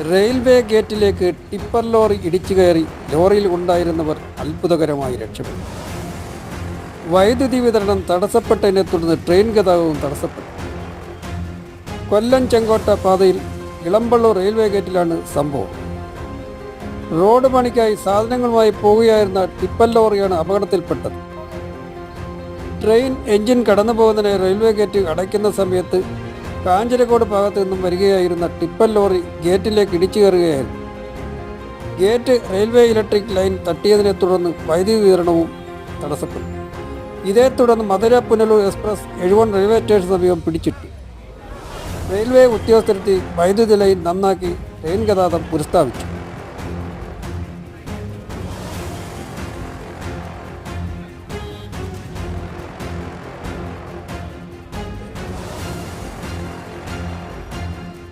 Railway ഗേറ്റിലേക്ക് tipper lorry ഇടിച്ചു കയറി ലോറിയിൽ ഉണ്ടായിരുന്നവർ അത്ഭുതകരമായി രക്ഷപ്പെട്ടു. വൈദ്യുതി വിതരണം തടസ്സപ്പെട്ടതിനെ തുടർന്ന് ട്രെയിൻ ഗതാഗതവും തടസ്സപ്പെട്ടു. കൊല്ലം ചെങ്കോട്ട പാതയിൽ ഇളമ്പള്ളൂർ റെയിൽവേ ഗേറ്റിലാണ് സംഭവം. റോഡ് പണിക്കായി സാധനങ്ങളുമായി പോവുകയായിരുന്ന ടിപ്പർ ലോറിയാണ് അപകടത്തിൽപ്പെട്ടത്. ട്രെയിൻ എഞ്ചിൻ കടന്നു പോകുന്നതിനായി റെയിൽവേ ഗേറ്റ് അടയ്ക്കുന്ന സമയത്ത് കാഞ്ഞിരക്കോട് ഭാഗത്തു നിന്നും വരികയായിരുന്ന ടിപ്പർ ലോറി ഗേറ്റിലേക്ക് ഇടിച്ചു കയറുകയായിരുന്നു. ഗേറ്റ് റെയിൽവേ ഇലക്ട്രിക് ലൈൻ തട്ടിയതിനെ തുടർന്ന് വൈദ്യുതി വിതരണവും തടസ്സപ്പെട്ടു. ഇതേ തുടർന്ന് മധുര പുനലൂർ എക്സ്പ്രസ് 71 റെയിൽവേ സ്റ്റേഷൻ സമീപം പിടിച്ചിട്ടു. റെയിൽവേ ഉദ്യോഗസ്ഥരെത്തി വൈദ്യുതി ലൈൻ നന്നാക്കി ട്രെയിൻ ഗതാഗതം പുനഃസ്ഥാപിച്ചു.